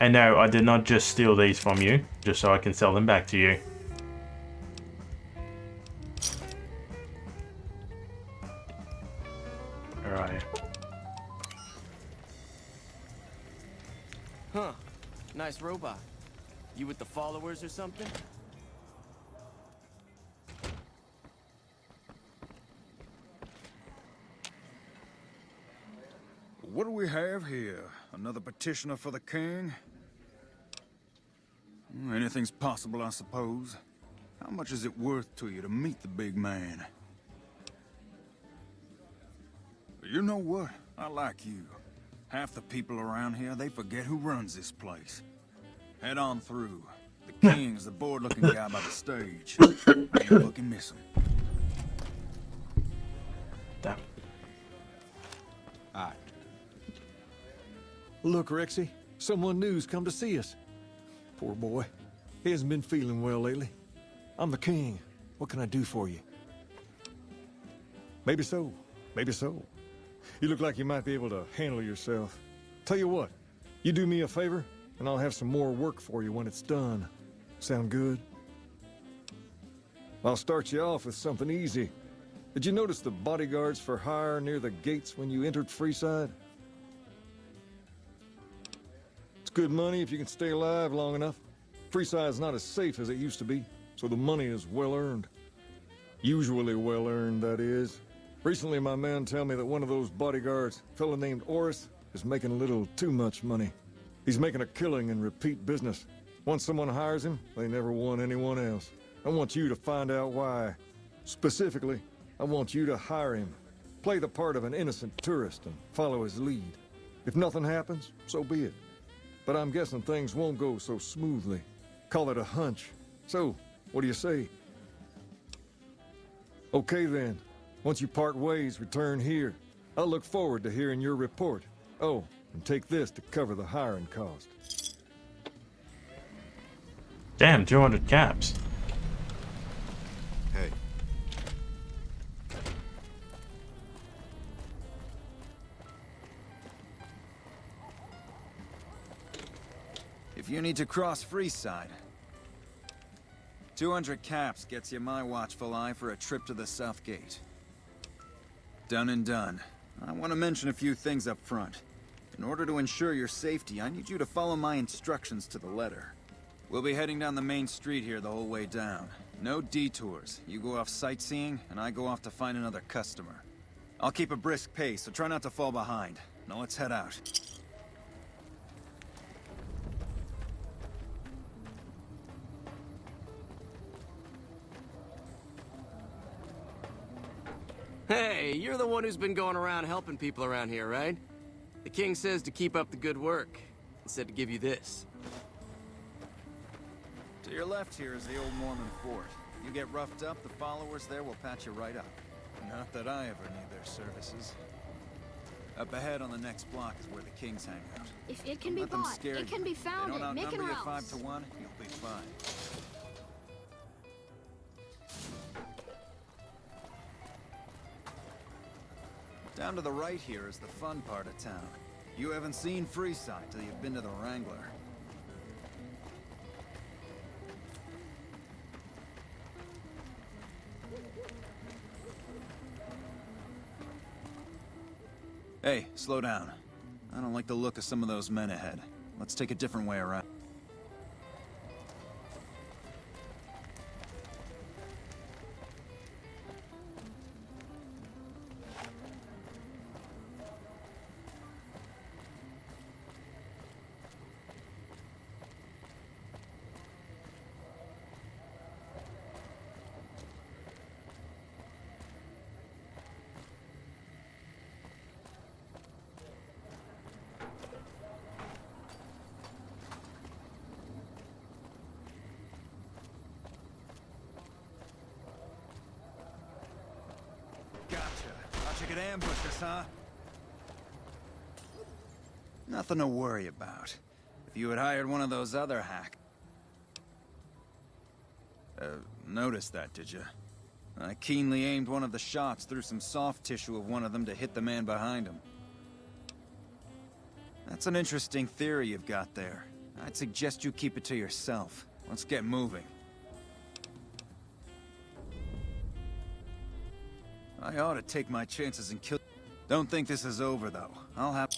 And no, I did not just steal these from you, just so I can sell them back to you. Alright. Huh. Nice robot. You with the followers or something? What do we have here? Another petitioner for the king? Anything's possible, I suppose. How much is it worth to you to meet the big man? You know what? I like you. Half the people around here, they forget who runs this place. Head on through. The king's the bored-looking guy by the stage. You fucking miss him. Damn. Alright. Look, Rexy, someone new's come to see us. Poor boy. He hasn't been feeling well lately. I'm the king. What can I do for you? Maybe so. Maybe so. You look like you might be able to handle yourself. Tell you what, you do me a favor, and I'll have some more work for you when it's done. Sound good? I'll start you off with something easy. Did you notice the bodyguards for hire near the gates when you entered Freeside? It's good money if you can stay alive long enough. Freeside's not as safe as it used to be, so the money is well earned. Usually well earned, that is. Recently, my man tell me that one of those bodyguards, a fella named Oris, is making a little too much money. He's making a killing in repeat business. Once someone hires him, they never want anyone else. I want you to find out why. Specifically, I want you to hire him. Play the part of an innocent tourist and follow his lead. If nothing happens, so be it. But I'm guessing things won't go so smoothly. Call it a hunch. So, what do you say? Okay then. Once you part ways, return here. I'll look forward to hearing your report. Oh, and take this to cover the hiring cost. Damn, 200 caps. Hey. If you need to cross Freeside, 200 caps gets you my watchful eye for a trip to the South Gate. Done and done. I want to mention a few things up front. In order to ensure your safety, I need you to follow my instructions to the letter. We'll be heading down the main street here the whole way down. No detours. You go off sightseeing, and I go off to find another customer. I'll keep a brisk pace, so try not to fall behind. Now let's head out. Hey, you're the one who's been going around helping people around here, right? The king says to keep up the good work, and said to give you this. To your left here is the old Mormon fort. You get roughed up, the followers there will patch you right up. Not that I ever need their services. Up ahead on the next block is where the kings hang out. If it can be Let them bought, scare it can you. be If they found don't at Mick and outnumber you Ralph's. 5 to 1, you'll be fine. Down to the right here is the fun part of town. You haven't seen Freeside till you've been to the Wrangler. Hey, slow down. I don't like the look of some of those men ahead. Let's take a different way around. Gotcha. Thought you could ambush us, huh? Nothing to worry about. If you had hired one of those other hack... noticed that, did you? I keenly aimed one of the shots through some soft tissue of one of them to hit the man behind him. That's an interesting theory you've got there. I'd suggest you keep it to yourself. Let's get moving. I ought to take my chances and kill... Don't think this is over, though. I'll have...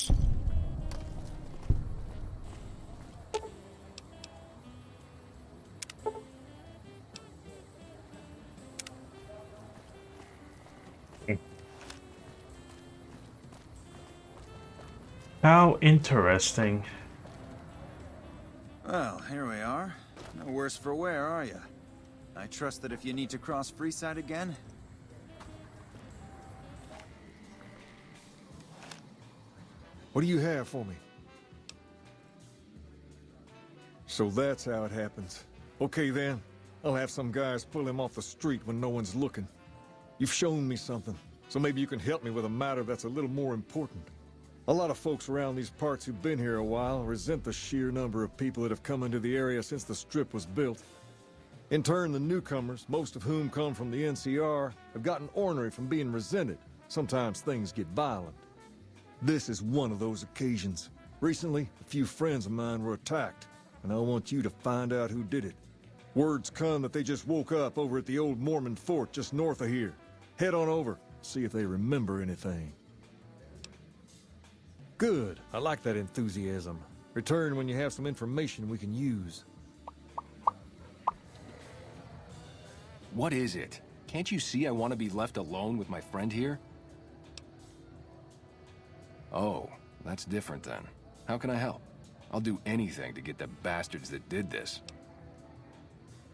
How interesting. Well, here we are. No worse for wear, are you? I trust that if you need to cross Freeside again... What do you have for me? So that's how it happens. Okay then, I'll have some guys pull him off the street when no one's looking. You've shown me something, so maybe you can help me with a matter that's a little more important. A lot of folks around these parts who've been here a while resent the sheer number of people that have come into the area since the Strip was built. In turn, the newcomers, most of whom come from the NCR, have gotten ornery from being resented. Sometimes things get violent. This is one of those occasions. Recently, a few friends of mine were attacked, and I want you to find out who did it. Word's come that they just woke up over at the old Mormon fort just north of here. Head on over, see if they remember anything. Good. I like that enthusiasm. Return when you have some information we can use. What is it? Can't you see I want to be left alone with my friend here? Oh, that's different then. How can I help? I'll do anything to get the bastards that did this.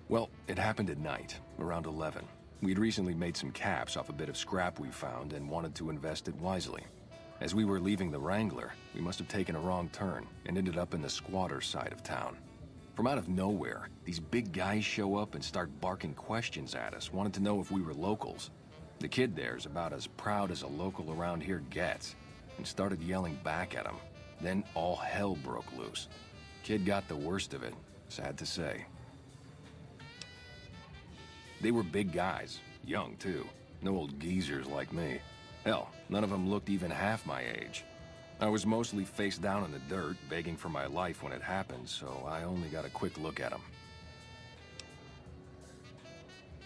Well, it happened at night, around 11. We'd recently made some caps off a bit of scrap we found and wanted to invest it wisely. As we were leaving the Wrangler, we must have taken a wrong turn and ended up in the squatter side of town. From out of nowhere, these big guys show up and start barking questions at us, wanted to know if we were locals. The kid there's about as proud as a local around here gets, and started yelling back at him. Then all hell broke loose. Kid got the worst of it, sad to say. They were big guys, young too, no old geezers like me. Hell, none of them looked even half my age. I was mostly face down in the dirt, begging for my life when it happened, so I only got a quick look at them.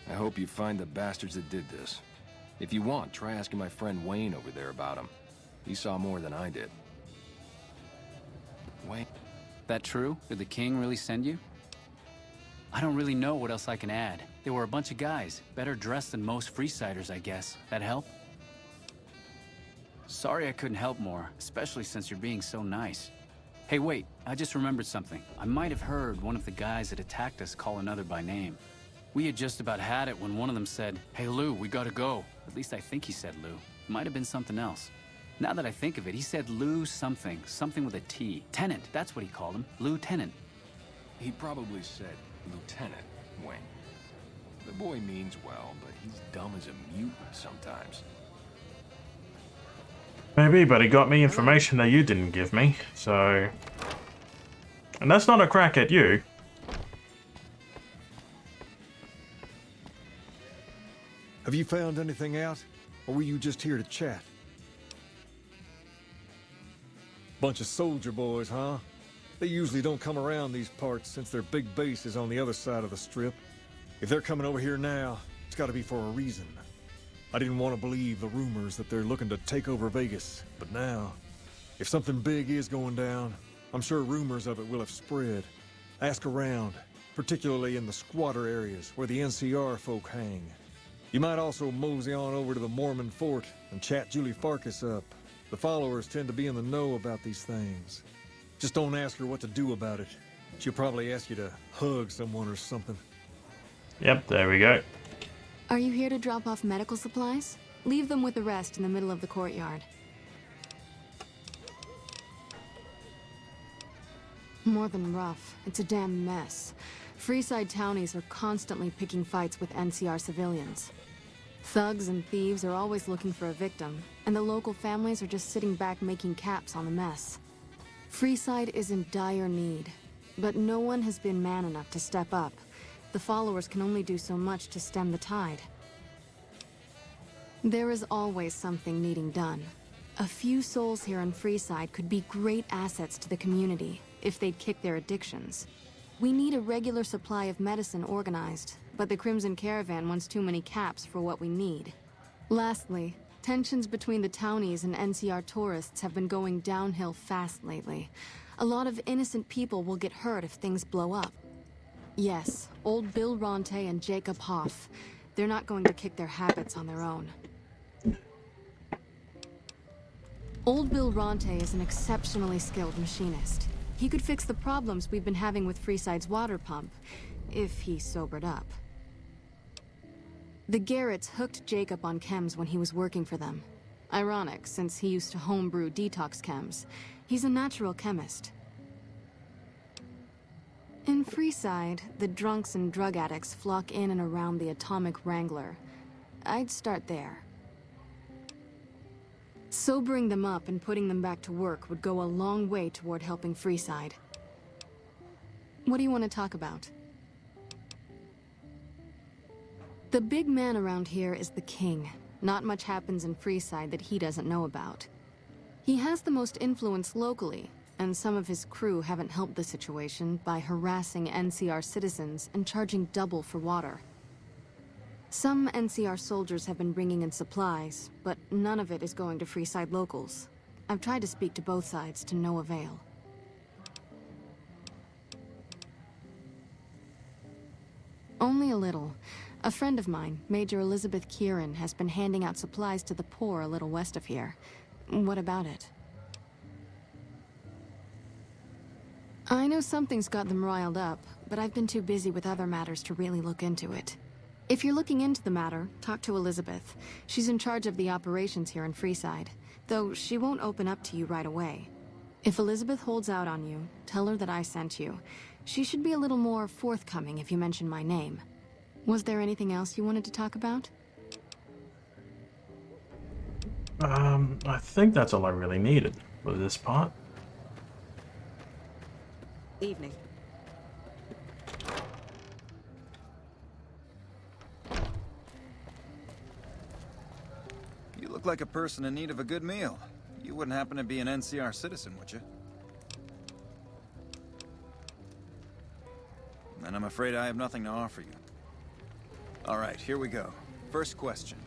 I hope you find the bastards that did this. If you want, try asking my friend Wayne over there about him. He saw more than I did. Wayne? That true? Did the king really send you? I don't really know what else I can add. They were a bunch of guys, better dressed than most Freesiders, I guess. That help? Sorry I couldn't help more, especially since you're being so nice. Hey, wait, I just remembered something. I might have heard one of the guys that attacked us call another by name. We had just about had it when one of them said, "Hey Lou, we gotta go." At least I think he said Lou. It might have been something else. Now that I think of it, he said Lou something with a T. Tenant, that's what he called him, Lieutenant. He probably said Lieutenant Wayne. The boy means well, but he's dumb as a mutant sometimes. Maybe, but he got me information that you didn't give me, so... And that's not a crack at you. Have you found anything out? Or were you just here to chat? Bunch of soldier boys, huh? They usually don't come around these parts since their big base is on the other side of the Strip. If they're coming over here now, it's gotta be for a reason. I didn't want to believe the rumors that they're looking to take over Vegas, but now, if something big is going down, I'm sure rumors of it will have spread. Ask around, particularly in the squatter areas where the NCR folk hang. You might also mosey on over to the Mormon fort and chat Julie Farkas up. The followers tend to be in the know about these things. Just don't ask her what to do about it. She'll probably ask you to hug someone or something. Yep, there we go. Are you here to drop off medical supplies? Leave them with the rest in the middle of the courtyard. More than rough. It's a damn mess. Freeside townies are constantly picking fights with NCR civilians. Thugs and thieves are always looking for a victim, and the local families are just sitting back making caps on the mess. Freeside is in dire need, but no one has been man enough to step up. The followers can only do so much to stem the tide. There is always something needing done. A few souls here in Freeside could be great assets to the community, if they'd kick their addictions. We need a regular supply of medicine organized, but the Crimson Caravan wants too many caps for what we need. Lastly, tensions between the townies and NCR tourists have been going downhill fast lately. A lot of innocent people will get hurt if things blow up. Yes, old Bill Ronte and Jacob Hoff. They're not going to kick their habits on their own. Old Bill Ronte is an exceptionally skilled machinist. He could fix the problems we've been having with Freeside's water pump, if he sobered up. The Garretts hooked Jacob on chems when he was working for them. Ironic, since he used to homebrew detox chems. He's a natural chemist. In Freeside, the drunks and drug addicts flock in and around the Atomic Wrangler. I'd start there. Sobering them up and putting them back to work would go a long way toward helping Freeside. What do you want to talk about? The big man around here is the king. Not much happens in Freeside that he doesn't know about. He has the most influence locally, and some of his crew haven't helped the situation by harassing NCR citizens and charging double for water. Some NCR soldiers have been bringing in supplies, but none of it is going to Freeside locals. I've tried to speak to both sides to no avail. Only a little. A friend of mine, Major Elizabeth Kieran, has been handing out supplies to the poor a little west of here. What about it? I know something's got them riled up, but I've been too busy with other matters to really look into it. If you're looking into the matter, talk to Elizabeth. She's in charge of the operations here in Freeside, though she won't open up to you right away. If Elizabeth holds out on you, tell her that I sent you. She should be a little more forthcoming if you mention my name. Was there anything else you wanted to talk about? I think that's all I really needed for this part. Evening. You look like a person in need of a good meal. You wouldn't happen to be an NCR citizen, would you? Then I'm afraid I have nothing to offer you. All right, here we go. First question.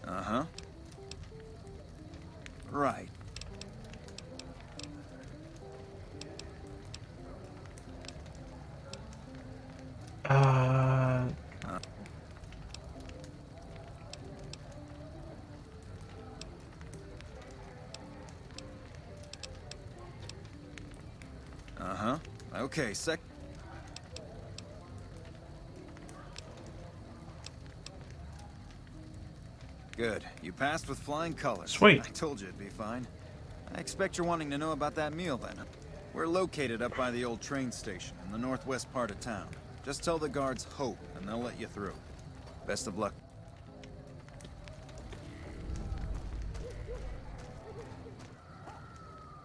Uh-huh. Right. Uh-huh. Okay, Good. You passed with flying colors. Sweet. I told you it'd be fine. I expect you're wanting to know about that meal then. We're located up by the old train station in the northwest part of town. Just tell the guards Hope, and they'll let you through. Best of luck.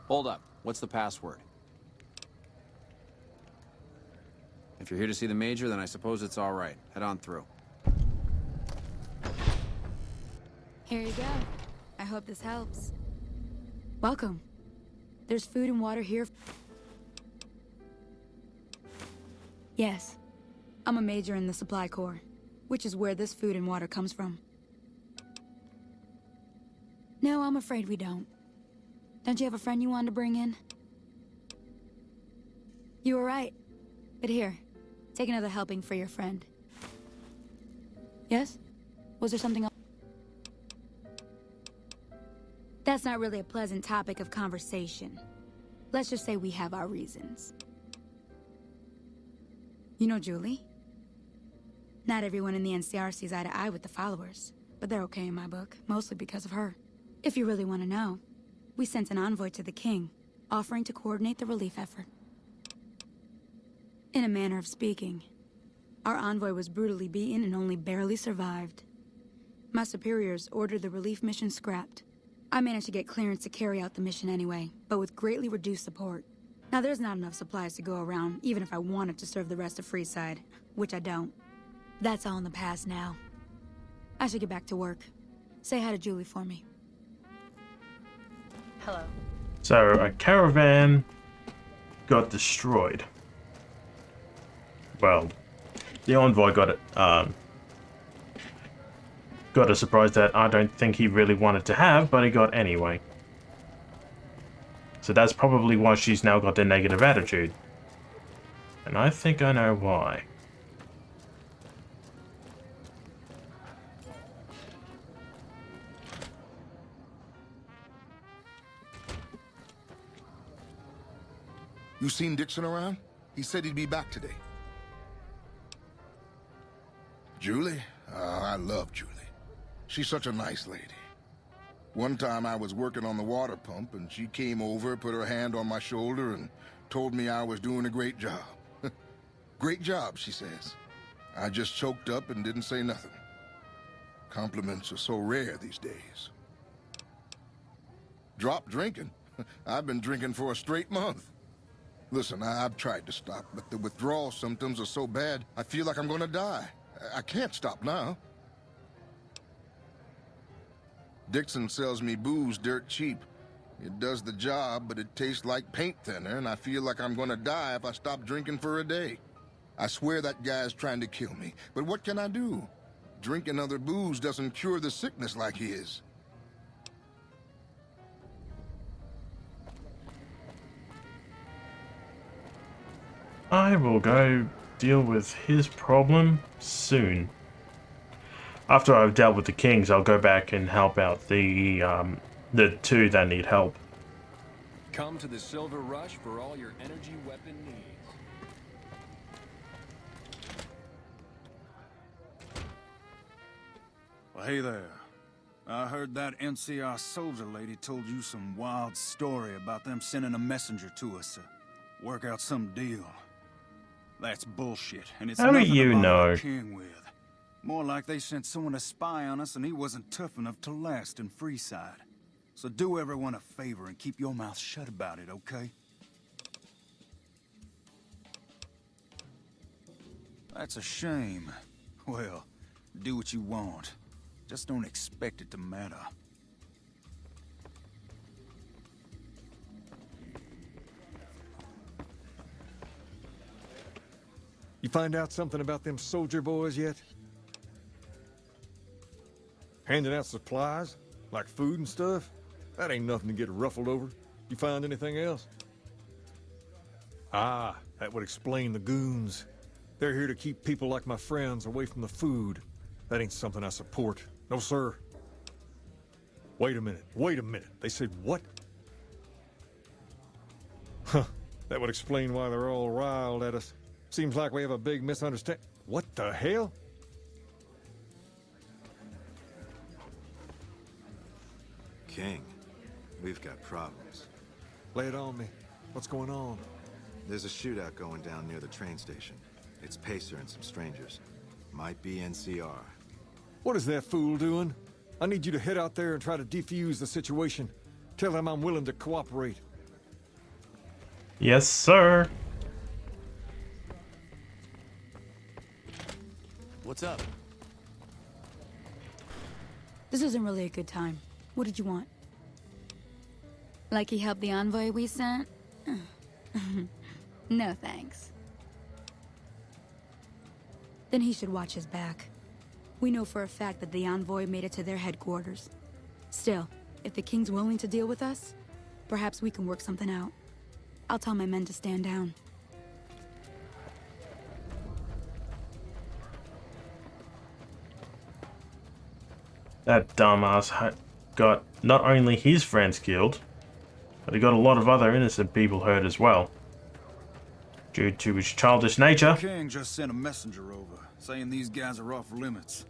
Hold up. What's the password? If you're here to see the Major, then I suppose it's all right. Head on through. Here you go. I hope this helps. Welcome. There's food and water here. Yes. I'm a major in the Supply Corps, which is where this food and water comes from. No, I'm afraid we don't. Don't you have a friend you wanted to bring in? You were right. But here, take another helping for your friend. Yes? Was there something else? That's not really a pleasant topic of conversation. Let's just say we have our reasons. You know Julie? Not everyone in the NCR sees eye to eye with the followers, but they're okay in my book, mostly because of her. If you really want to know, we sent an envoy to the king, offering to coordinate the relief effort. In a manner of speaking, our envoy was brutally beaten and only barely survived. My superiors ordered the relief mission scrapped. I managed to get clearance to carry out the mission anyway, but with greatly reduced support. Now there's not enough supplies to go around, even if I wanted to serve the rest of Freeside, which I don't. That's all in the past now. I should get back to work. Say hi to Julie for me. Hello. So a caravan got destroyed. Well, the envoy got it. Got a surprise that I don't think he really wanted to have, but he got anyway. So that's probably why she's now got the negative attitude. And I think I know why. You seen Dixon around? He said he'd be back today. Julie? I love Julie. She's such a nice lady. One time I was working on the water pump and she came over, put her hand on my shoulder and told me I was doing a great job. Great job, she says. I just choked up and didn't say nothing. Compliments are so rare these days. Drop drinking? I've been drinking for a straight month. Listen, I've tried to stop, but the withdrawal symptoms are so bad, I feel like I'm gonna die. I can't stop now. Dixon sells me booze dirt cheap. It does the job, but it tastes like paint thinner, and I feel like I'm gonna die if I stop drinking for a day. I swear that guy's trying to kill me, but what can I do? Drinking other booze doesn't cure the sickness like his. I will go deal with his problem soon. After I've dealt with the kings, I'll go back and help out the two that need help. Come to the Silver Rush for all your energy weapon needs. Well, hey there. I heard that NCR soldier lady told you some wild story about them sending a messenger to us to work out some deal. That's bullshit, and it's How do nothing you about know? the king with. More like they sent someone to spy on us and he wasn't tough enough to last in Freeside. So do everyone a favor and keep your mouth shut about it, okay? That's a shame. Well, do what you want. Just don't expect it to matter. You find out something about them soldier boys yet? Handing out supplies? Like food and stuff? That ain't nothing to get ruffled over. You find anything else? Ah, that would explain the goons. They're here to keep people like my friends away from the food. That ain't something I support. No, sir. Wait a minute. They said what? Huh. That would explain why they're all riled at us. Seems like we have a big misunderstanding. What the hell? King, we've got problems. Lay it on me. What's going on? There's a shootout going down near the train station. It's Pacer and some strangers. Might be NCR. What is that fool doing? I need you to head out there and try to defuse the situation. Tell them I'm willing to cooperate. Yes, sir. What's up? This isn't really a good time. What did you want? Like he helped the envoy we sent? No thanks. Then he should watch his back. We know for a fact that the envoy made it to their headquarters. Still, if the king's willing to deal with us, perhaps we can work something out. I'll tell my men to stand down. That dumbass got not only his friends killed, but he got a lot of other innocent people hurt as well. Due to his childish nature. The king just sent a messenger over, saying these guys are off limits.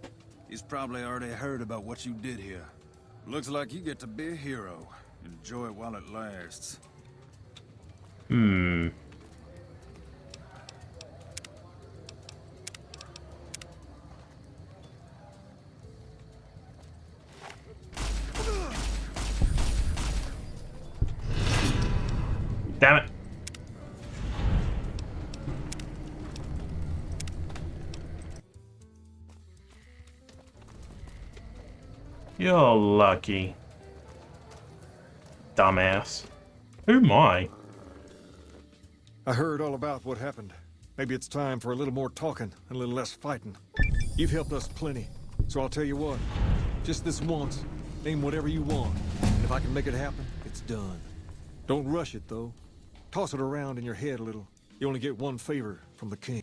He's probably already heard about what you did here. Looks like you get to be a hero. Enjoy it while it lasts. Damn it. You're lucky. Dumbass. Who am I? I heard all about what happened. Maybe it's time for a little more talking and a little less fighting. You've helped us plenty, so I'll tell you what. Just this once, name whatever you want. And if I can make it happen, it's done. Don't rush it, though. Toss it around in your head a little. You only get one favor from the king.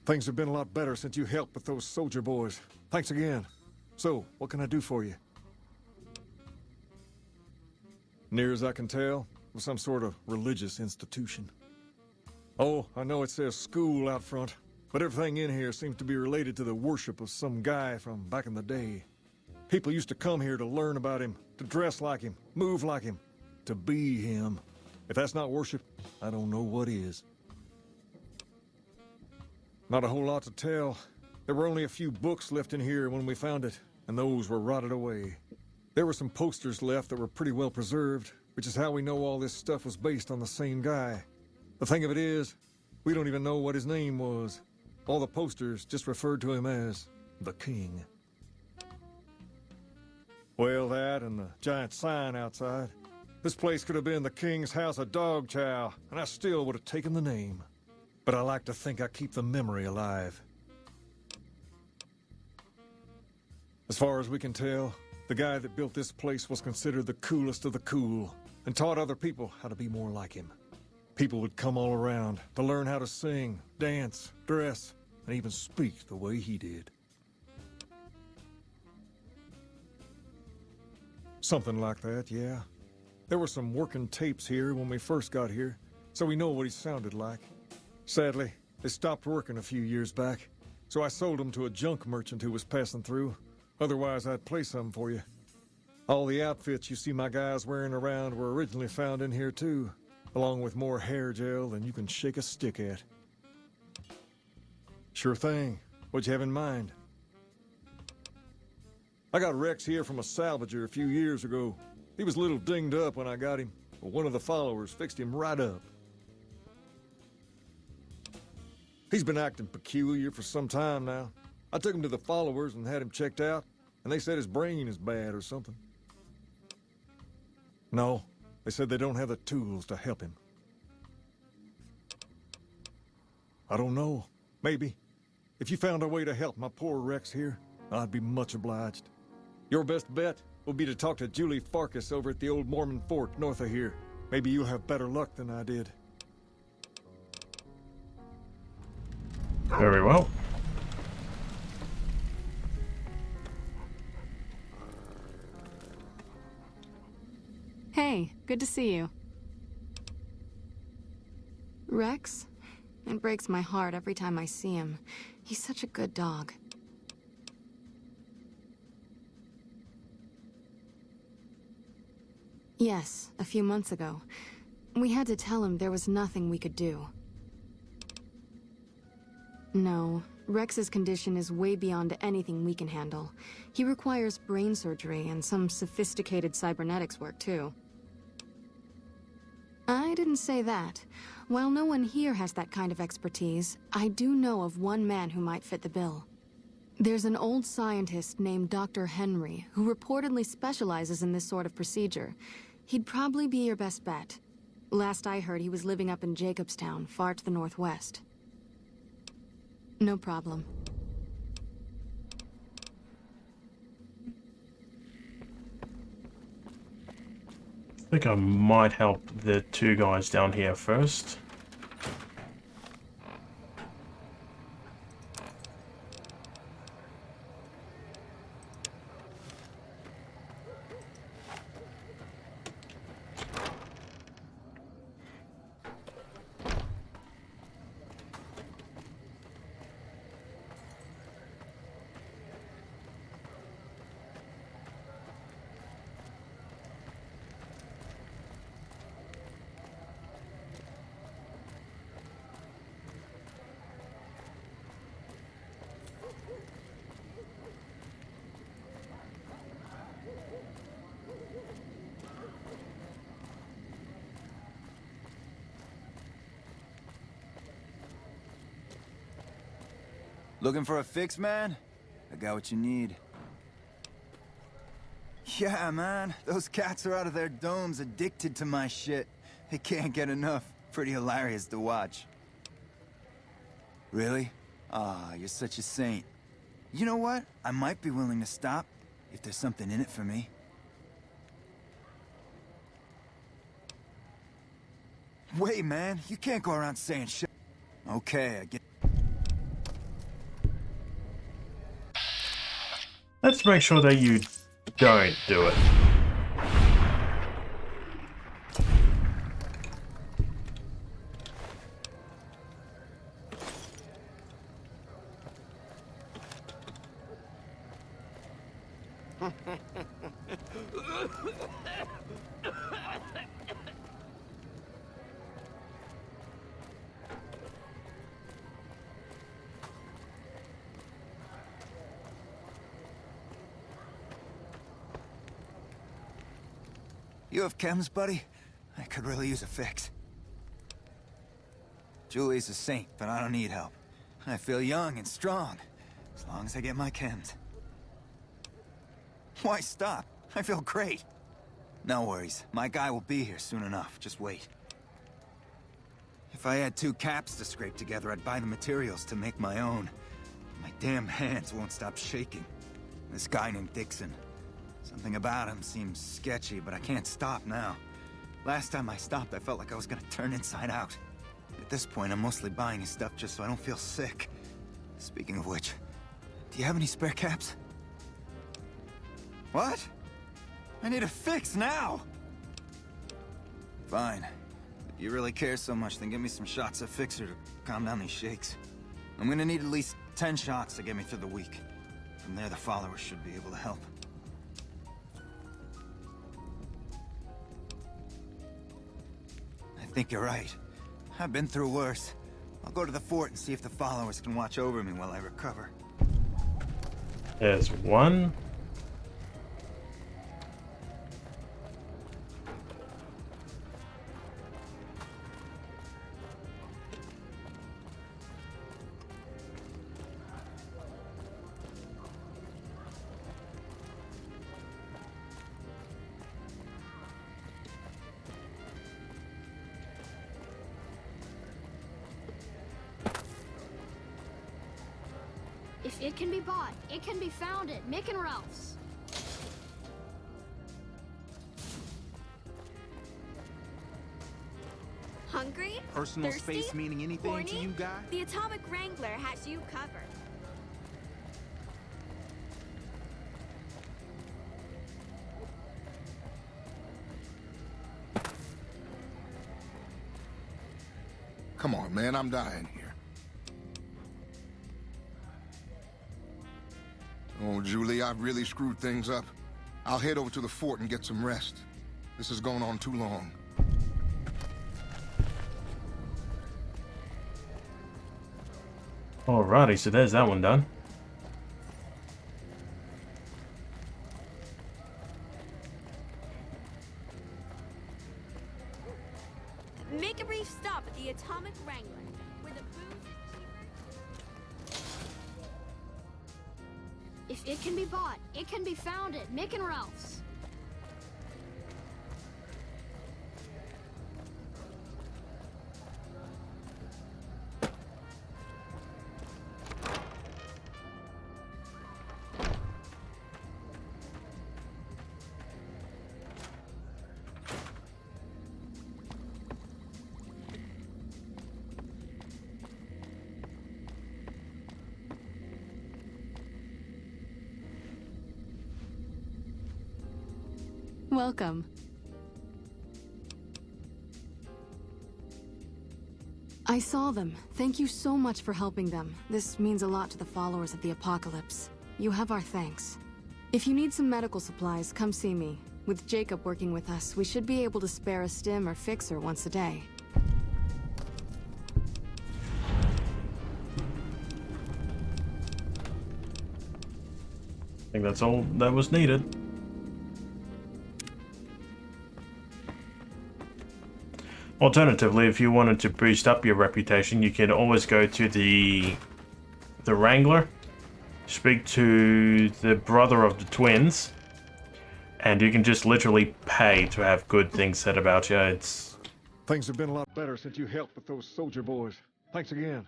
Things have been a lot better since you helped with those soldier boys. Thanks again. So, what can I do for you? Near as I can tell, it was some sort of religious institution. Oh, I know it says school out front, but everything in here seems to be related to the worship of some guy from back in the day. People used to come here to learn about him, to dress like him, move like him, to be him. If that's not worship, I don't know what is. Not a whole lot to tell. There were only a few books left in here when we found it, and those were rotted away. There were some posters left that were pretty well preserved, which is how we know all this stuff was based on the same guy. The thing of it is, we don't even know what his name was. All the posters just referred to him as the King. Well, that and the giant sign outside. This place could have been the King's House of Dog Chow, and I still would have taken the name. But I like to think I keep the memory alive. As far as we can tell, the guy that built this place was considered the coolest of the cool, and taught other people how to be more like him. People would come all around to learn how to sing, dance, dress, and even speak the way he did. Something like that, yeah. There were some working tapes here when we first got here, so we know what he sounded like. Sadly, they stopped working a few years back, so I sold them to a junk merchant who was passing through. Otherwise, I'd play some for you. All the outfits you see my guys wearing around were originally found in here too, along with more hair gel than you can shake a stick at. Sure thing. What'd you have in mind? I got Rex here from a salvager a few years ago. He was a little dinged up when I got him, but one of the followers fixed him right up. He's been acting peculiar for some time now. I took him to the followers and had him checked out, and they said his brain is bad or something. No, they said they don't have the tools to help him. I don't know. Maybe. If you found a way to help my poor Rex here, I'd be much obliged. Your best bet would be to talk to Julie Farkas over at the old Mormon fort north of here. Maybe you'll have better luck than I did. Very well. Hey, good to see you. Rex? It breaks my heart every time I see him. He's such a good dog. Yes, a few months ago. We had to tell him there was nothing we could do. No, Rex's condition is way beyond anything we can handle. He requires brain surgery and some sophisticated cybernetics work, too. I didn't say that. While no one here has that kind of expertise, I do know of one man who might fit the bill. There's an old scientist named Dr. Henry, who reportedly specializes in this sort of procedure. He'd probably be your best bet. Last I heard, he was living up in Jacobstown, far to the northwest. No problem. I think I might help the two guys down here first. Looking for a fix, man? I got what you need. Yeah, man. Those cats are out of their domes addicted to my shit. They can't get enough. Pretty hilarious to watch. Really? Ah, you're such a saint. You know what? I might be willing to stop if there's something in it for me. Wait, man. You can't go around saying shit. Okay, I get... Let's make sure that you don't do it. You have chems, buddy? I could really use a fix. Julie's a saint, but I don't need help. I feel young and strong, as long as I get my chems. Why stop? I feel great. No worries. My guy will be here soon enough. Just wait. If I had 2 caps to scrape together, I'd buy the materials to make my own. My damn hands won't stop shaking. This guy named Dixon. Something about him seems sketchy, but I can't stop now. Last time I stopped, I felt like I was gonna turn inside out. At this point, I'm mostly buying his stuff just so I don't feel sick. Speaking of which, do you have any spare caps? What? I need a fix now! Fine. If you really care so much, then give me some shots of Fixer to calm down these shakes. I'm gonna need at least 10 shots to get me through the week. From there, the followers should be able to help. I think you're right. I've been through worse. I'll go to the fort and see if the followers can watch over me while I recover. There's one. If it can be bought, it can be found at Mick and Ralph's. Hungry? Personal Thirsty? space meaning anything Horny? to you, guy? The Atomic Wrangler has you covered. Come on, man, I'm dying here. Oh, Julie, I've really screwed things up. I'll head over to the fort and get some rest. This has gone on too long. Alrighty, so there's that one done. Make a brief stop at the Atomic Wrangler, where the booze is cheaper. If it can be bought, it can be found at Mick and Ralph's. Welcome. I saw them. Thank you so much for helping them. This means a lot to the followers of the Apocalypse. You have our thanks. If you need some medical supplies, come see me. With Jacob working with us, we should be able to spare a stim or fixer once a day. I think that's all that was needed. Alternatively, if you wanted to boost up your reputation, you can always go to the the Wrangler, speak to the brother of the twins, and you can just literally pay to have good things said about you. It's... Things have been a lot better since you helped with those soldier boys. Thanks again.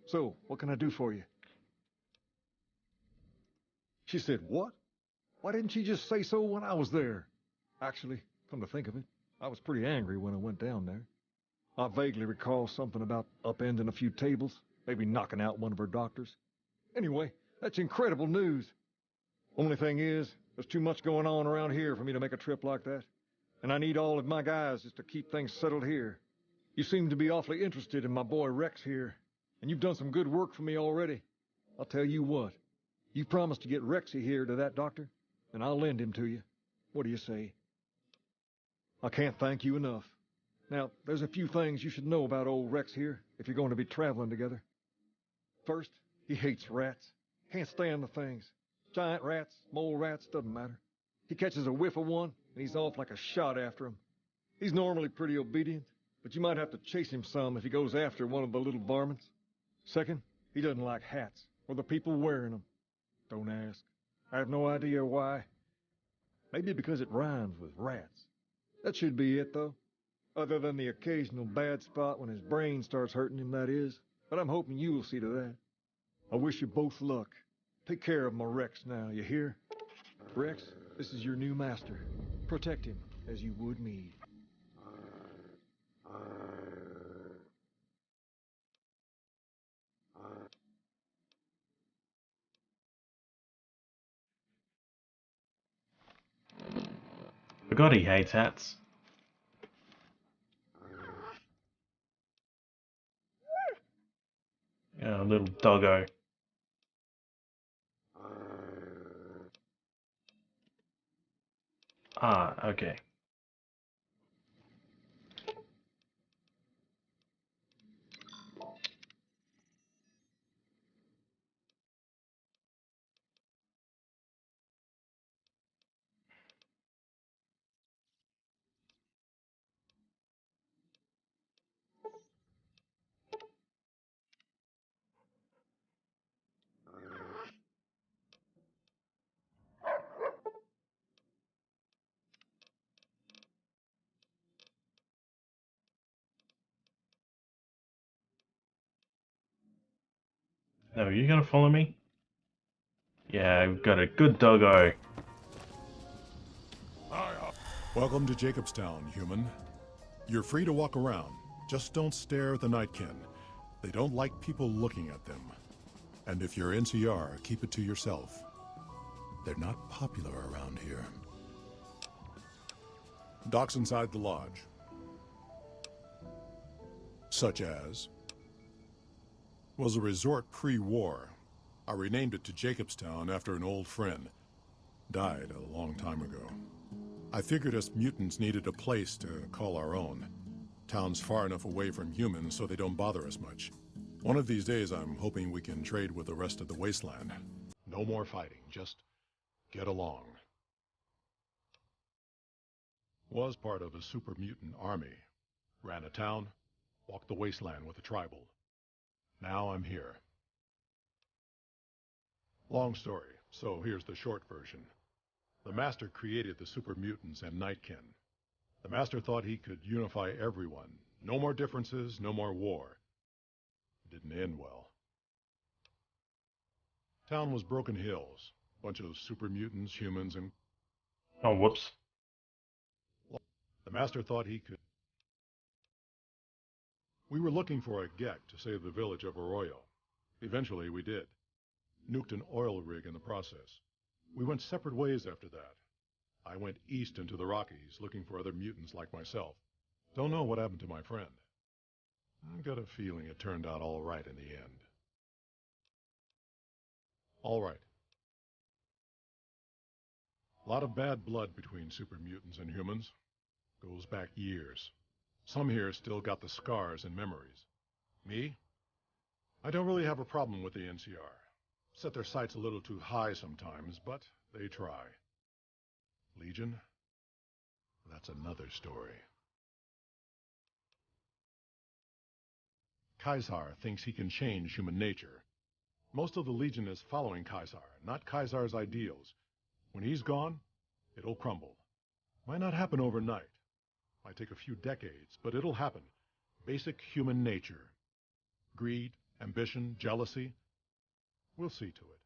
So, what can I do for you? She said, what? Why didn't she just say so when I was there? Actually, come to think of it, I was pretty angry when I went down there. I vaguely recall something about upending a few tables, maybe knocking out one of her doctors. Anyway, that's incredible news. Only thing is, there's too much going on around here for me to make a trip like that. And I need all of my guys just to keep things settled here. You seem to be awfully interested in my boy Rex here, and you've done some good work for me already. I'll tell you what, you promised to get Rexy here to that doctor, and I'll lend him to you. What do you say? I can't thank you enough. Now, there's a few things you should know about old Rex here if you're going to be traveling together. First, he hates rats. Can't stand the things. Giant rats, mole rats, doesn't matter. He catches a whiff of one, and he's off like a shot after him. He's normally pretty obedient, but you might have to chase him some if he goes after one of the little varmints. Second, he doesn't like hats, or the people wearing them. Don't ask. I have no idea why. Maybe because it rhymes with rats. That should be it, though. Other than the occasional bad spot when his brain starts hurting him, that is. But I'm hoping you will see to that. I wish you both luck. Take care of my Rex now, you hear? Rex, this is your new master. Protect him as you would me. Forgot he hates hats. Yeah, little doggo. Ah, okay. No, are you gonna follow me? Yeah, I've got a good doggo. Welcome to Jacobstown, human. You're free to walk around. Just don't stare at the Nightkin. They don't like people looking at them. And if you're NCR, keep it to yourself. They're not popular around here. Docks inside the lodge. Such as... was a resort pre-war. I renamed it to Jacobstown after an old friend. Died a long time ago. I figured us mutants needed a place to call our own. Town's far enough away from humans so they don't bother us much. One of these days I'm hoping we can trade with the rest of the wasteland. No more fighting, just get along. Was part of a super mutant army. Ran a town, walked the wasteland with a tribal. Now I'm here. Long story, so here's the short version. The Master created the super mutants and Nightkin. The Master thought he could unify everyone. No more differences, no more war. It didn't end well. Town was Broken Hills. Bunch of super mutants, humans, and... Oh, whoops. The Master thought he could... We were looking for a Gek to save the village of Arroyo. Eventually we did. Nuked an oil rig in the process. We went separate ways after that. I went east into the Rockies, looking for other mutants like myself. Don't know what happened to my friend. I've got a feeling it turned out all right in the end. All right. A lot of bad blood between super mutants and humans. Goes back years. Some here still got the scars and memories. Me? I don't really have a problem with the NCR. Set their sights a little too high sometimes, but they try. Legion? That's another story. Kaisar thinks he can change human nature. Most of the Legion is following Caesar, not Caesar's ideals. When he's gone, it'll crumble. Might not happen overnight. Might take a few decades, but it'll happen. Basic human nature. Greed, ambition, jealousy. We'll see to it.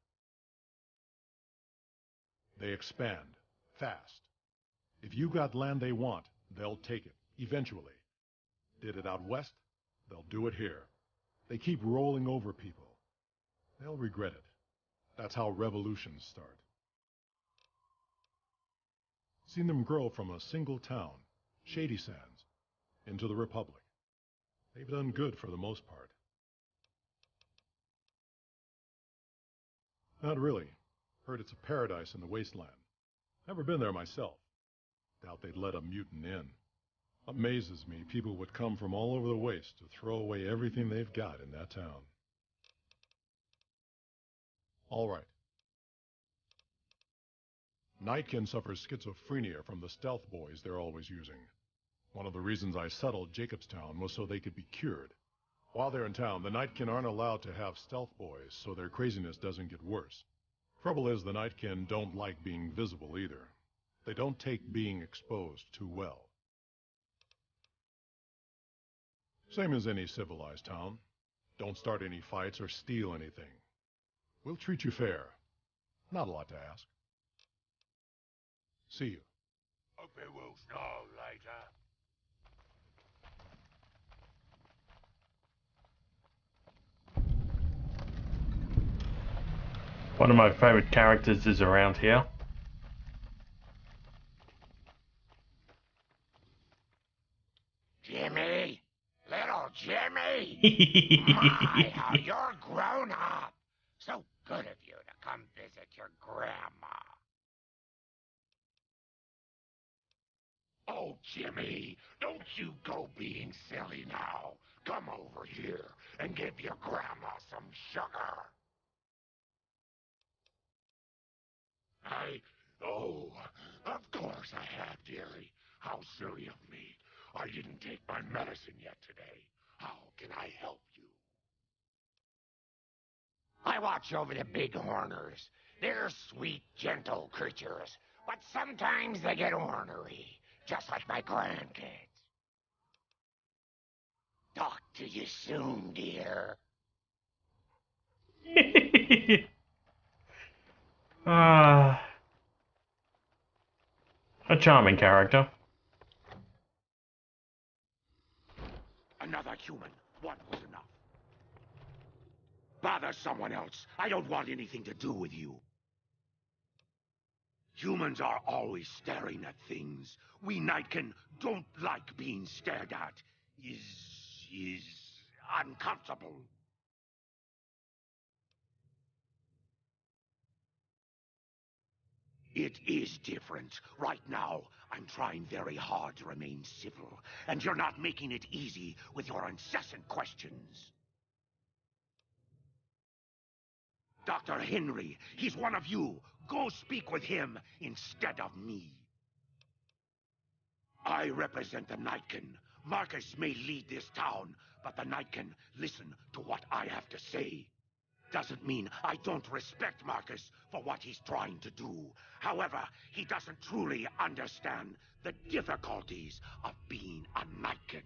They expand. Fast. If you got land they want, they'll take it. Eventually. Did it out west? They'll do it here. They keep rolling over people. They'll regret it. That's how revolutions start. Seen them grow from a single town, Shady Sands, into the Republic. They've done good for the most part. Not really. Heard it's a paradise in the wasteland. Never been there myself. Doubt they'd let a mutant in. Amazes me people would come from all over the waste to throw away everything they've got in that town. All right. Nightkin suffers schizophrenia from the stealth boys they're always using. One of the reasons I settled Jacobstown was so they could be cured. While they're in town, the Nightkin aren't allowed to have stealth boys, so their craziness doesn't get worse. Trouble is, the Nightkin don't like being visible either. They don't take being exposed too well. Same as any civilized town. Don't start any fights or steal anything. We'll treat you fair. Not a lot to ask. See you. Hope it will snow later. One of my favorite characters is around here. Jimmy! Little Jimmy! My, how you're grown up! So good of you to come visit your grandma. Oh, Jimmy, don't you go being silly now. Come over here and give your grandma some sugar. Oh, of course I have, dearie. How silly of me. I didn't take my medicine yet today. How can I help you? I watch over the bighorners. They're sweet, gentle creatures, but sometimes they get ornery, just like my grandkids. Talk to you soon, dear. A charming character. Another human. One was enough. Bother someone else. I don't want anything to do with you. Humans are always staring at things. We Nightkin don't like being stared at. Is uncomfortable. It is different. Right now, I'm trying very hard to remain civil, and you're not making it easy with your incessant questions. Dr. Henry, he's one of you. Go speak with him instead of me. I represent the Nightkin. Marcus may lead this town, but the Nightkin listen to what I have to say. Doesn't mean I don't respect Marcus for what he's trying to do. However, he doesn't truly understand the difficulties of being a Nightkin.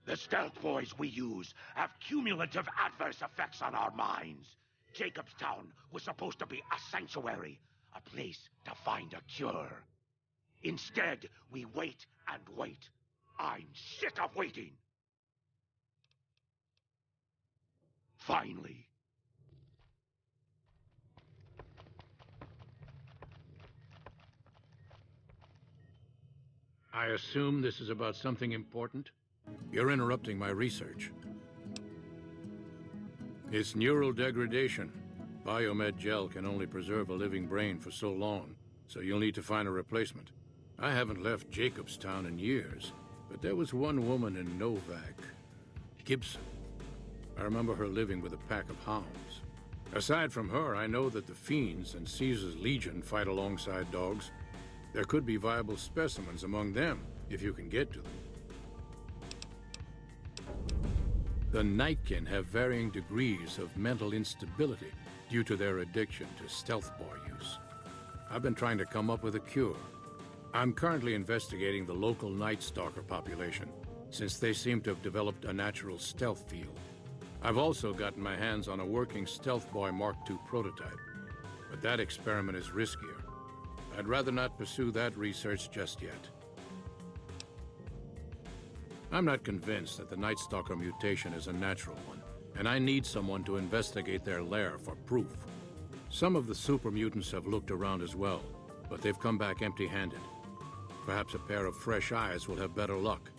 The stealth boys we use have cumulative adverse effects on our minds. Jacobstown was supposed to be a sanctuary, a place to find a cure. Instead, we wait and wait. I'm sick of waiting. Finally. I assume this is about something important? You're interrupting my research. It's neural degradation. Biomed gel can only preserve a living brain for so long, so you'll need to find a replacement. I haven't left Jacobstown in years, but there was one woman in Novak, Gibson. I remember her living with a pack of hounds. Aside from her, I know that the Fiends and Caesar's Legion fight alongside dogs. There could be viable specimens among them, if you can get to them. The Nightkin have varying degrees of mental instability due to their addiction to stealth boy use. I've been trying to come up with a cure. I'm currently investigating the local Night Stalker population, since they seem to have developed a natural stealth field. I've also gotten my hands on a working Stealth Boy Mark II prototype, but that experiment is riskier. I'd rather not pursue that research just yet. I'm not convinced that the Night Stalker mutation is a natural one, and I need someone to investigate their lair for proof. Some of the super mutants have looked around as well, but they've come back empty-handed. Perhaps a pair of fresh eyes will have better luck.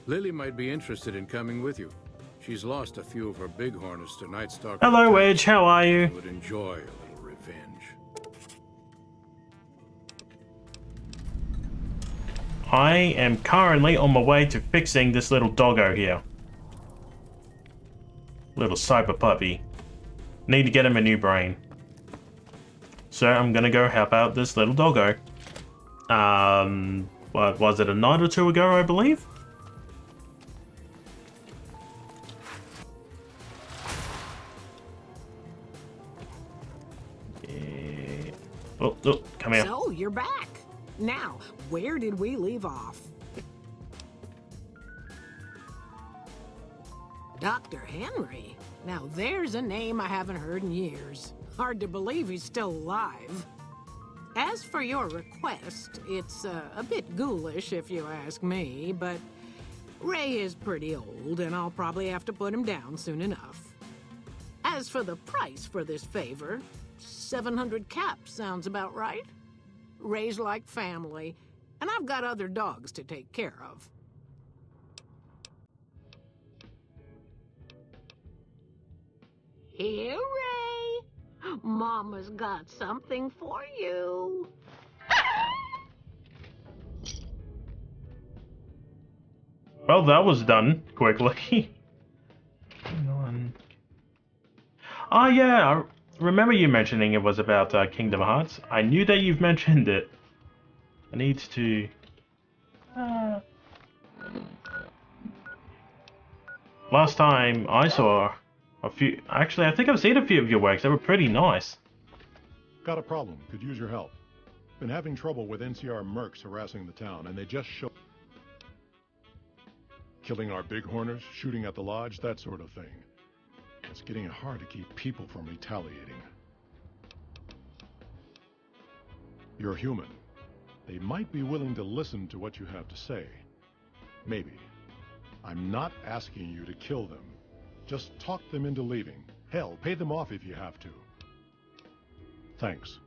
Lily might be interested in coming with you. She's lost a few of her bighorns to Night Stalker. Hello, Wedge. How are you? Would enjoy a little revenge. I am currently on my way to fixing this little doggo here. Little cyber puppy. Need to get him a new brain. So I'm gonna go help out this little doggo. What was it, a night or two ago, I believe? Yeah. Oh, come here. So, you're back. Now, where did we leave off? Dr. Henry? Now there's a name I haven't heard in years. Hard to believe he's still alive. As for your request, it's a bit ghoulish if you ask me, but Ray is pretty old and I'll probably have to put him down soon enough. As for the price for this favor, 700 caps sounds about right. Ray's like family, and I've got other dogs to take care of. Here, Ray. Mama's got something for you. Well, that was done quickly. Hang on. Oh yeah, I remember you mentioning it was about Kingdom Hearts. I knew that you've mentioned it. I need to... Last time I saw a few... Actually, I think I've seen a few of your works. They were pretty nice. Got a problem. Could use your help. Been having trouble with NCR mercs harassing the town, and they just show... Killing our bighorners, shooting at the lodge, that sort of thing. It's getting hard to keep people from retaliating. You're human. They might be willing to listen to what you have to say. Maybe. I'm not asking you to kill them. Just talk them into leaving. Hell, pay them off if you have to. Thanks.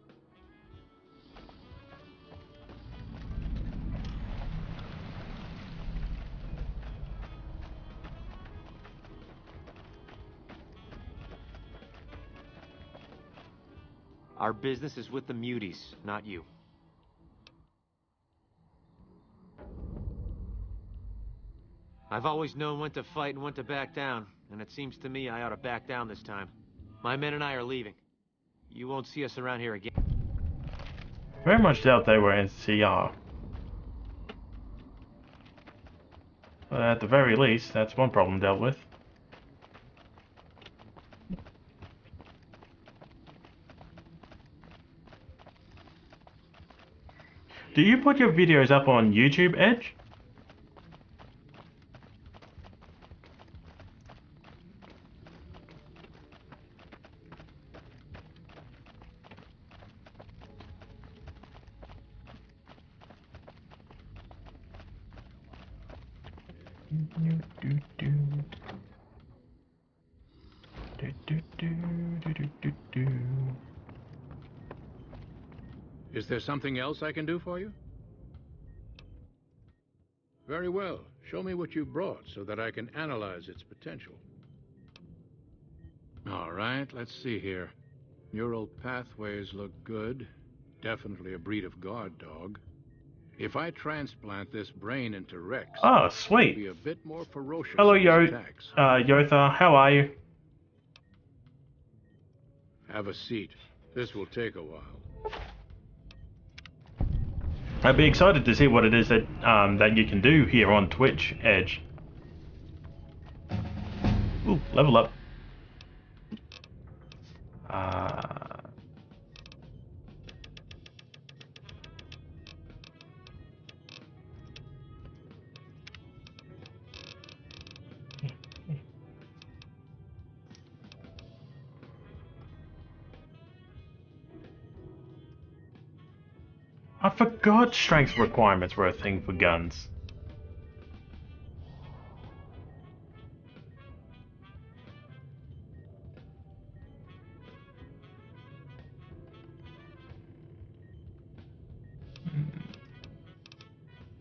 Our business is with the muties, not you. I've always known when to fight and when to back down, and it seems to me I ought to back down this time. My men and I are leaving. You won't see us around here again. Very much doubt they were NCR. But at the very least, that's one problem dealt with. Do you put your videos up on YouTube, Edge? Is there something else I can do for you? Very well. Show me what you brought so that I can analyze its potential. All right, let's see here. Neural pathways look good. Definitely a breed of guard dog. If I transplant this brain into Rex, oh, sweet. It'll be a bit more ferocious. Hello, in its attacks. Yotha. How are you? Have a seat. This will take a while. I'd be excited to see what it is that that you can do here on Twitch, Edge. Ooh, level up. I forgot strength requirements were a thing for guns.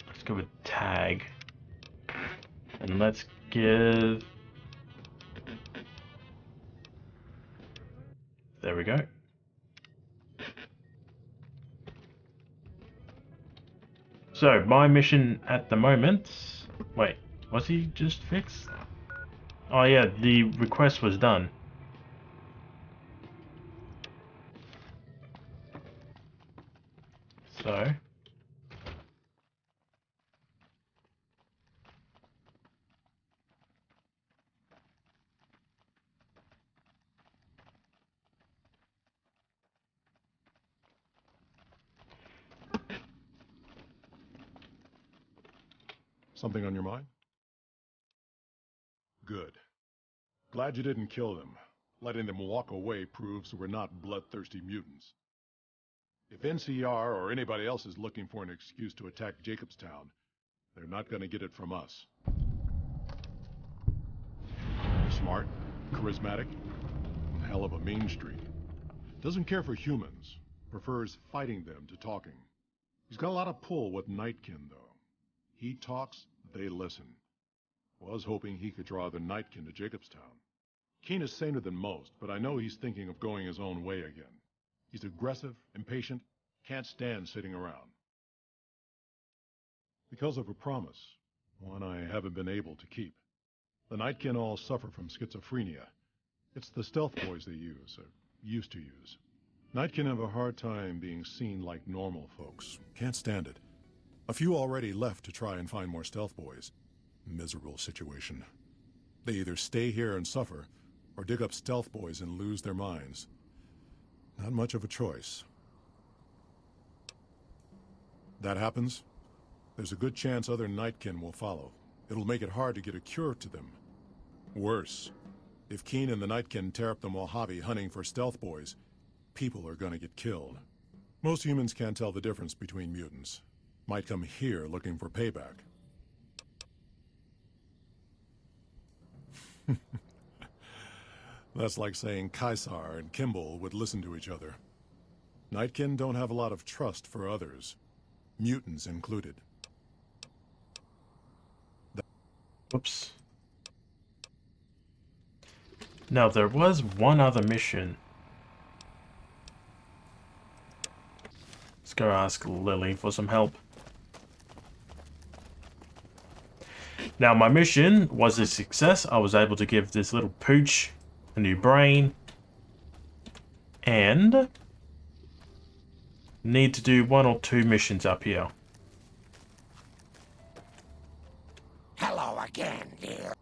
Let's go with tag. And let's give... There we go. So, my mission at the moment... Wait, was he just fixed? Oh yeah, the request was done. So... Something on your mind? Good. Glad you didn't kill them. Letting them walk away proves we're not bloodthirsty mutants. If NCR or anybody else is looking for an excuse to attack Jacobstown, they're not going to get it from us. Smart, charismatic, and hell of a mean streak. Doesn't care for humans, prefers fighting them to talking. He's got a lot of pull with Nightkin, though. He talks, they listen. Was hoping he could draw the Nightkin to Jacobstown. Keen is saner than most, but I know he's thinking of going his own way again. He's aggressive, impatient, can't stand sitting around. Because of a promise, one I haven't been able to keep. The Nightkin all suffer from schizophrenia. It's the stealth boys they use, or used to use. Nightkin have a hard time being seen like normal folks. Can't stand it. A few already left to try and find more stealth boys. Miserable situation. They either stay here and suffer, or dig up stealth boys and lose their minds. Not much of a choice. That happens, there's a good chance other Nightkin will follow. It'll make it hard to get a cure to them. Worse, if Keen and the Nightkin tear up the Mojave hunting for stealth boys, people are gonna get killed. Most humans can't tell the difference between mutants. Might come here looking for payback. That's like saying Caesar and Kimball would listen to each other. Nightkin don't have a lot of trust for others, mutants included. Whoops. Now, there was one other mission. Let's go ask Lily for some help. Now, my mission was a success. I was able to give this little pooch a new brain. And need to do 1 or 2 missions up here. Hello again, dear.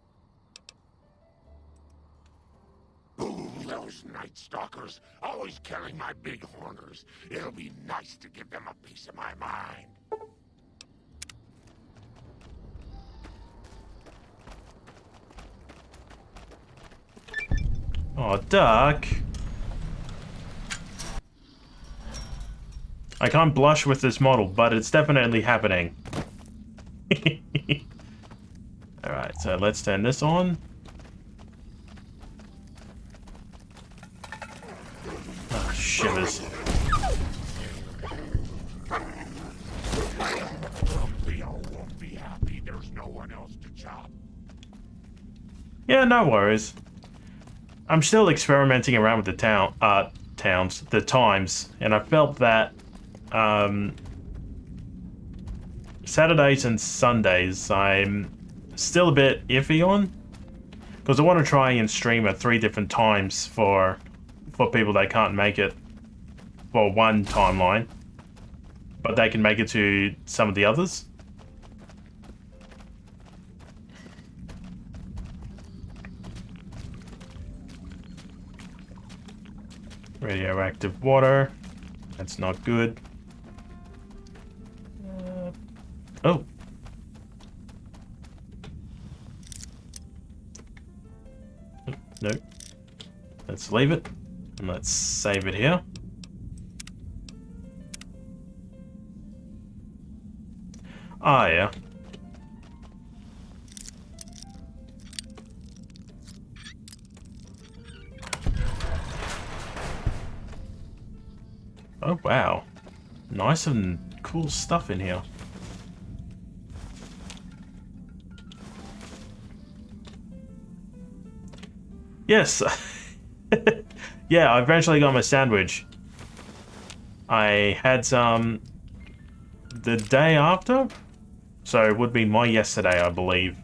Ooh, those Night Stalkers, always killing my big horners. It'll be nice to give them a piece of my mind. Oh, Duck. I can't blush with this model, but it's definitely happening. Alright, so let's turn this on. Oh, shivers. Leo won't be happy. There's no one else to chop. Yeah, no worries. I'm still experimenting around with the times, and I felt that Saturdays and Sundays I'm still a bit iffy on, because I want to try and stream at 3 different times for people that can't make it for one timeline, but they can make it to some of the others. Radioactive water. That's not good. Oh. No. Let's leave it. And let's save it here. Ah, yeah. Oh, wow. Nice and cool stuff in here. Yes. Yeah, I eventually got my sandwich. I had some the day after, so it would be my yesterday, I believe.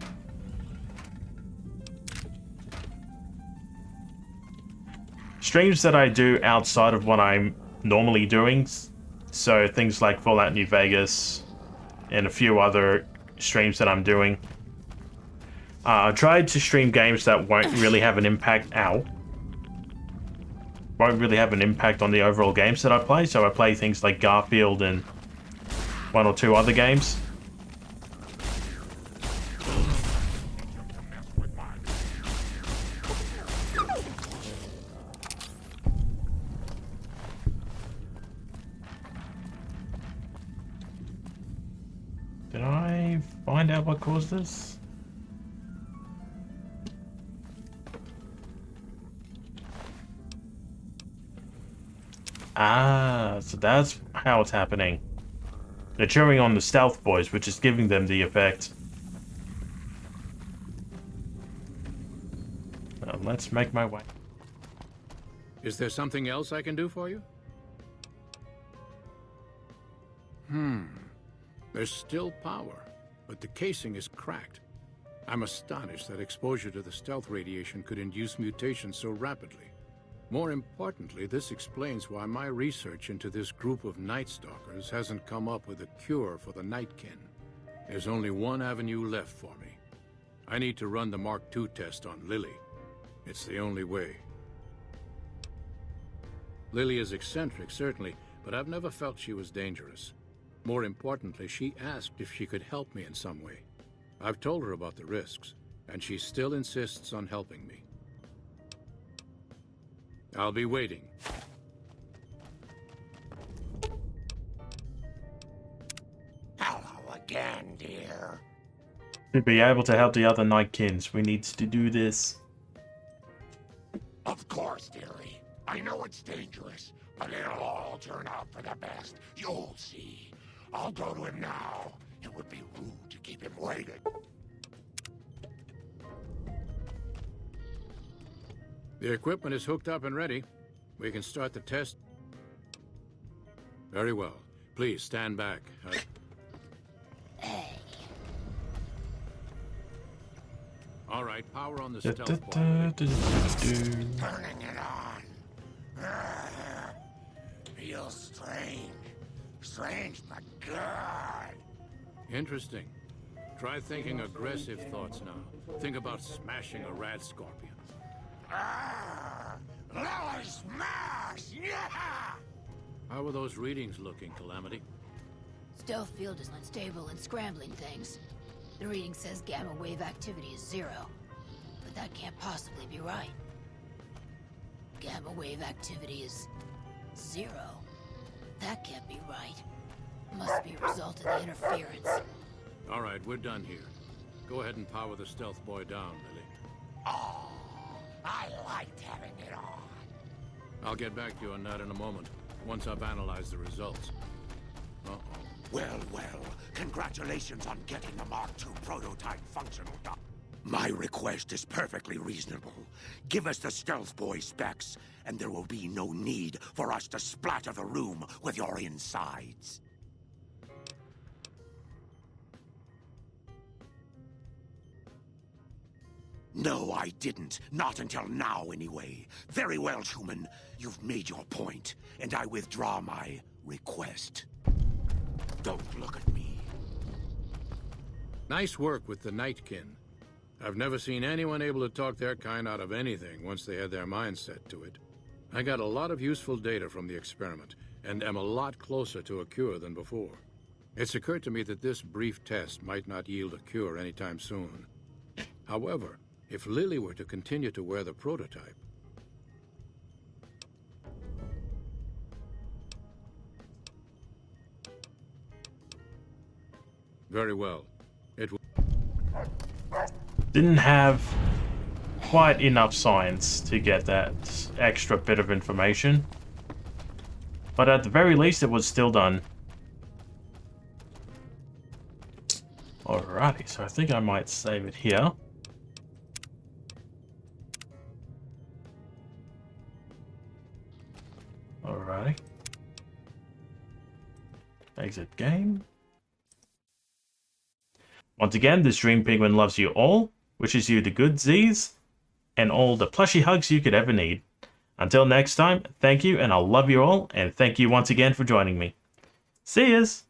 Streams that I do outside of what I'm normally doing, so things like Fallout New Vegas and a few other streams that I'm doing. I tried to stream games that won't really have an impact. Won't really have an impact on the overall games that I play. So I play things like Garfield and one or two other games. Did I find out what caused this? Ah, so that's how it's happening. They're cheering on the stealth boys, which is giving them the effect. Well, let's make my way. Is there something else I can do for you? There's still power, but the casing is cracked. I'm astonished that exposure to the stealth radiation could induce mutations so rapidly. More importantly, this explains why my research into this group of Night Stalkers hasn't come up with a cure for the Nightkin. There's only one avenue left for me. I need to run the Mark II test on Lily. It's the only way. Lily is eccentric, certainly, but I've never felt she was dangerous. More importantly, she asked if she could help me in some way. I've told her about the risks, and she still insists on helping me. I'll be waiting. Hello again, dear. To be able to help the other Nightkins, we need to do this. Of course, dearie. I know it's dangerous, but it'll all turn out for the best. You'll see. I'll go to him now. It would be rude to keep him waiting. The equipment is hooked up and ready. We can start the test. Very well. Please stand back. All right, power on the stealth boy. Turning it on. Feels strange. Strange but good. Interesting. Try thinking aggressive thoughts now. Think about smashing a rat scorpion. Lily smash! Yeah! How are those readings looking, Calamity? Stealth field is unstable and scrambling things. The reading says gamma wave activity is 0. But that can't possibly be right. Gamma wave activity is 0. That can't be right. Must be a result of the interference. All right, we're done here. Go ahead and power the stealth boy down, Lily. Oh, I liked having it on. I'll get back to you on that in a moment, once I've analyzed the results. Uh-oh. Well, congratulations on getting the Mark II prototype functional. My request is perfectly reasonable. Give us the stealth boy specs, and there will be no need for us to splatter the room with your insides. No, I didn't. Not until now, anyway. Very well, human. You've made your point, and I withdraw my request. Don't look at me. Nice work with the Nightkin. I've never seen anyone able to talk their kind out of anything once they had their mind set to it. I got a lot of useful data from the experiment, and am a lot closer to a cure than before. It's occurred to me that this brief test might not yield a cure anytime soon. However, if Lily were to continue to wear the prototype... Very well. Didn't have quite enough science to get that extra bit of information. But at the very least, it was still done. Alrighty, so I think I might save it here. Alrighty. Exit game. Once again, this Dream Penguin loves you all, wishes you the good Z's, and all the plushy hugs you could ever need. Until next time, thank you, and I'll love you all, and thank you once again for joining me. See yas!